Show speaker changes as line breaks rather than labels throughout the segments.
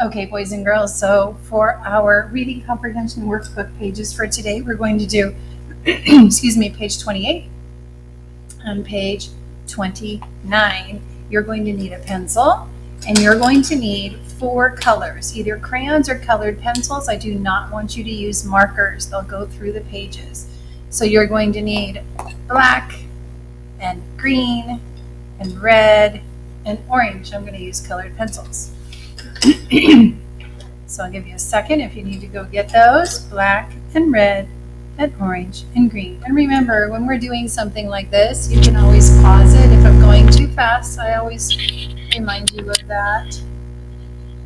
Okay, boys and girls, so for our reading comprehension workbook pages for today, we're going to do, excuse me, page 28 and page 29. You're going to need a pencil and you're going to need 4 colors, either crayons or colored pencils. I do not want you to use markers. They'll go through the pages. So you're going to need black and green and red and orange. I'm going to use colored pencils. So I'll give you a second if you need to go get those, black and red and orange and green. And remember, when we're doing something like this, you can always pause it. If I'm going too fast, I always remind you of that.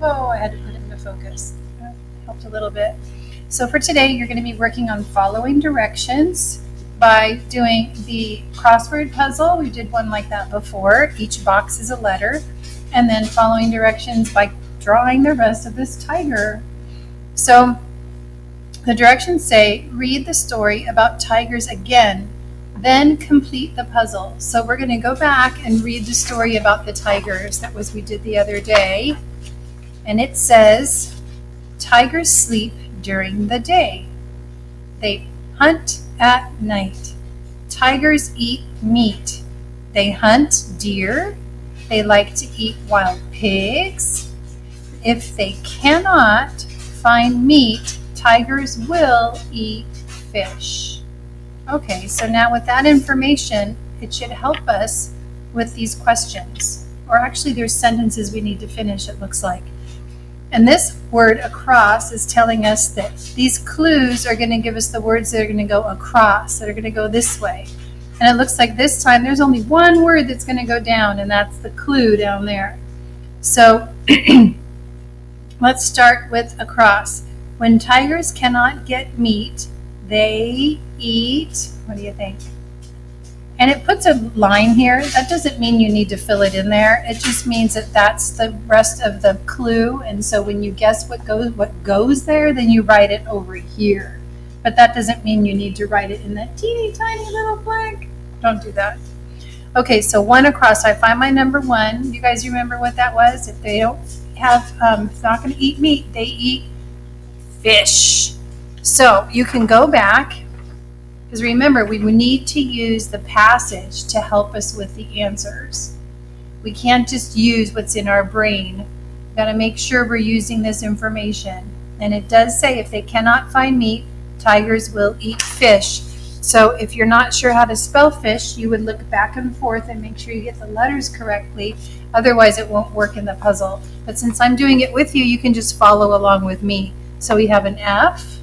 Oh, I had to put it into focus. That helped a little bit. So for today, you're going to be working on following directions by doing the crossword puzzle. We did one like that before. Each box is a letter. And then following directions by drawing the rest of this tiger. So the directions say, read the story about tigers again, then complete the puzzle. So we're going to go back and read the story about the tigers. That was we did the other day. And it says, tigers sleep during the day. They hunt at night. Tigers eat meat. They hunt deer. They like to eat wild pigs. If they cannot find meat, tigers will eat fish. Okay, so now with that information, it should help us with these questions. Or actually, there's sentences we need to finish, it looks like. And this word across is telling us that these clues are going to give us the words that are going to go across, that are going to go this way. And it looks like this time there's only one word that's going to go down, and that's the clue down there. So let's start with across. When tigers cannot get meat, they eat, what do you think? And it puts a line here. That doesn't mean you need to fill it in there. It just means that that's the rest of the clue. And so when you guess what goes there, then you write it over here. But that doesn't mean you need to write it in that teeny tiny little blank. Don't do that. Okay, so 1 across. I find my number 1. You guys remember what that was? If they don't have, if they're not going to eat meat, they eat fish. So you can go back, because remember, we need to use the passage to help us with the answers. We can't just use what's in our brain. We've got to make sure we're using this information. And it does say if they cannot find meat, tigers will eat fish. So if you're not sure how to spell fish, you would look back and forth and make sure you get the letters correctly. Otherwise, it won't work in the puzzle. But since I'm doing it with you, you can just follow along with me. So we have an F,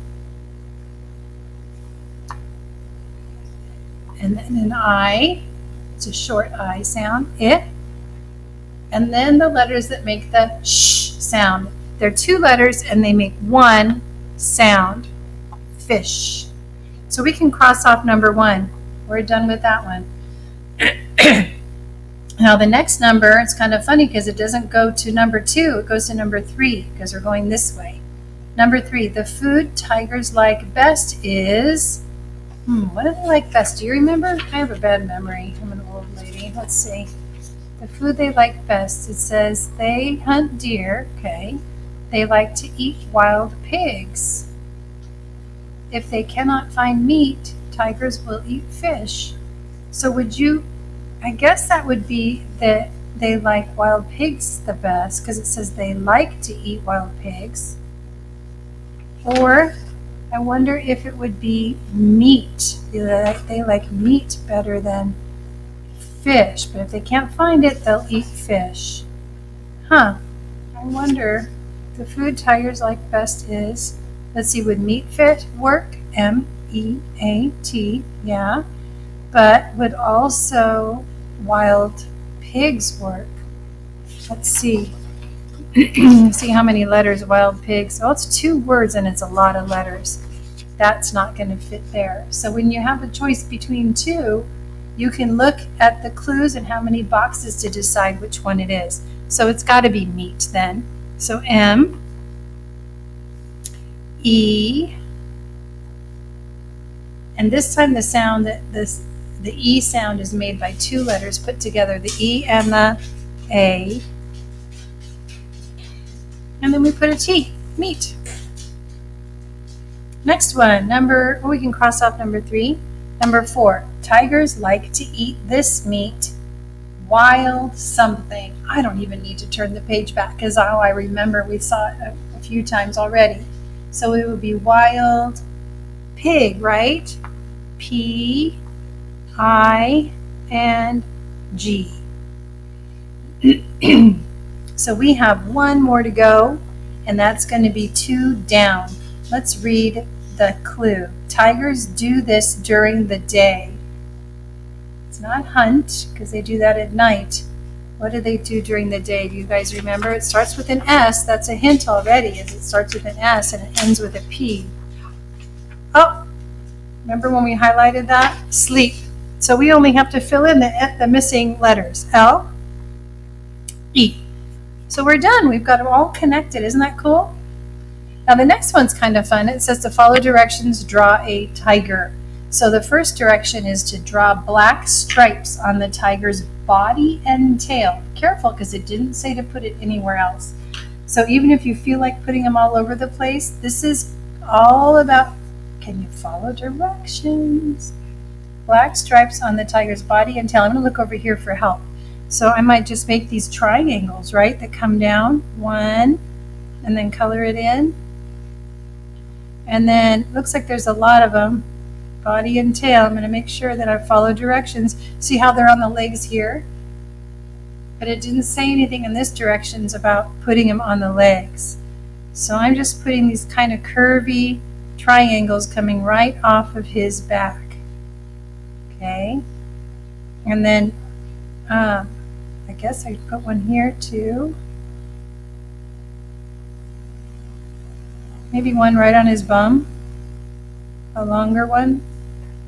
and then an I. It's a short I sound, it. And then the letters that make the sh sound. They're 2 letters and they make 1 sound, fish. So we can cross off number 1. We're done with that one. Now the next number, it's kind of funny because it doesn't go to number 2, it goes to number 3 because we're going this way. Number 3, the food tigers like best is, what do they like best? Do you remember? I have a bad memory. I'm an old lady. Let's see. The food they like best, it says they hunt deer, okay. They like to eat wild pigs. If they cannot find meat, tigers will eat fish. So would you, I guess that would be that they like wild pigs the best, because it says they like to eat wild pigs. Or I wonder if it would be meat. They like meat better than fish, but if they can't find it, they'll eat fish. I wonder, the food tigers like best is, let's see, would meat fit work? M-E-A-T, yeah. But would also wild pigs work? Let's see. See how many letters wild pigs. Well, it's 2 words and it's a lot of letters. That's not going to fit there. So when you have a choice between 2, you can look at the clues and how many boxes to decide which one it is. So it's got to be meat then. So M, E, and this time the sound that the E sound is made by 2 letters put together, the E and the A. And then we put a T, meat. Next one, we can cross off number 3. Number 4, tigers like to eat this meat, wild something. I don't even need to turn the page back because I remember we saw it a few times already. So it would be wild pig, right? P, I, and G. So we have one more to go, and that's going to be 2 down. Let's read the clue. Tigers do this during the day. It's not hunt, because they do that at night. What do they do during the day? Do you guys remember? It starts with an S. That's a hint already, as it starts with an S and it ends with a P. Oh, remember when we highlighted that? Sleep. So we only have to fill in the missing letters. L, E. So we're done. We've got them all connected. Isn't that cool? Now the next one's kind of fun. It says to follow directions, draw a tiger. So the first direction is to draw black stripes on the tiger's body and tail. Careful, because it didn't say to put it anywhere else. So even if you feel like putting them all over the place, this is all about, can you follow directions? Black stripes on the tiger's body and tail. I'm going to look over here for help. So I might just make these triangles, right, that come down. 1, and then color it in. And then it looks like there's a lot of them. Body and tail. I'm going to make sure that I follow directions. See how they're on the legs here? But it didn't say anything in this directions about putting them on the legs. So I'm just putting these kind of curvy triangles coming right off of his back. Okay. And then I guess I'd put one here too. Maybe one right on his bum. A longer one.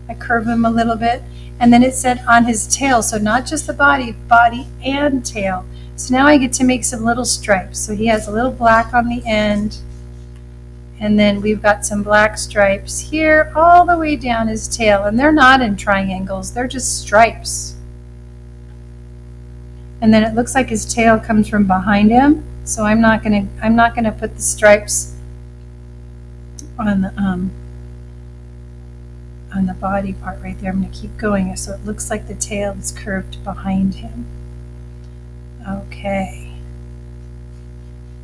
I curve him a little bit. And then it said on his tail, so not just the body and tail. So now I get to make some little stripes. So he has a little black on the end. And then we've got some black stripes here all the way down his tail. And they're not in triangles, they're just stripes. And then it looks like his tail comes from behind him. So I'm not gonna put the stripes on the body part right there. I'm going to keep going so it looks like the tail is curved behind him. Okay.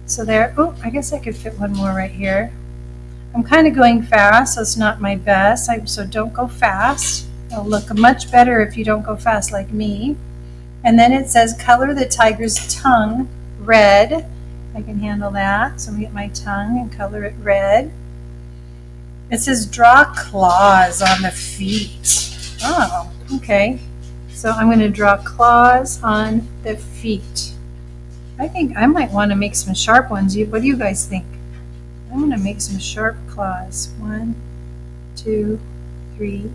So there, oh, I guess I could fit one more right here. I'm kind of going fast, so it's not my best. So don't go fast. It'll look much better if you don't go fast like me. And then it says color the tiger's tongue red. I can handle that. So I'm going to get my tongue and color it red. It says draw claws on the feet. Oh, okay. So I'm going to draw claws on the feet. I think I might want to make some sharp ones. What do you guys think? I'm going to make some sharp claws. 1, 2, 3.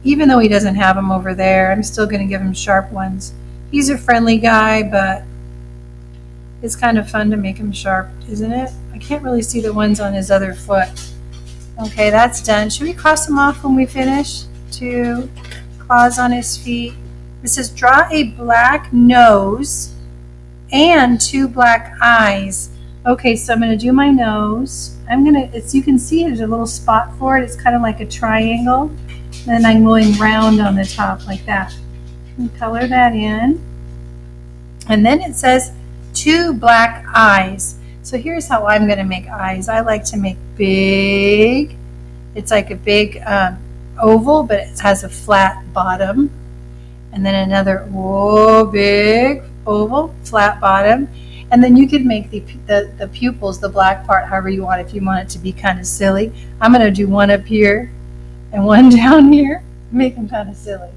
Even though he doesn't have them over there, I'm still going to give him sharp ones. He's a friendly guy, but it's kind of fun to make him sharp, isn't it? I can't really see the ones on his other foot. Okay, that's done. Should we cross them off when we finish? 2 claws on his feet. It says draw a black nose and 2 black eyes. Okay, so I'm going to do my nose. You can see there's a little spot for it. It's kind of like a triangle. Then I'm going round on the top like that. And color that in. And then it says 2 black eyes. So here's how I'm going to make eyes. I like to make big. It's like a big oval, but it has a flat bottom. And then another big oval, flat bottom. And then you could make the pupils, the black part, however you want, if you want it to be kind of silly. I'm going to do one up here and one down here. Make him kind of silly.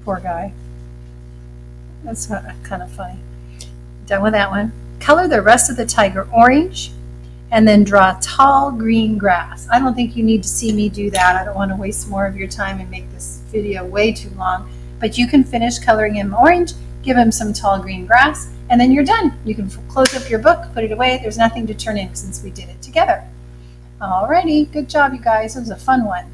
Poor guy. That's kind of funny. Done with that one. Color the rest of the tiger orange and then draw tall green grass. I don't think you need to see me do that. I don't want to waste more of your time and make this video way too long. But you can finish coloring him orange, give him some tall green grass, and then you're done. You can close up your book, put it away. There's nothing to turn in since we did it together. Alrighty, good job you guys. It was a fun one.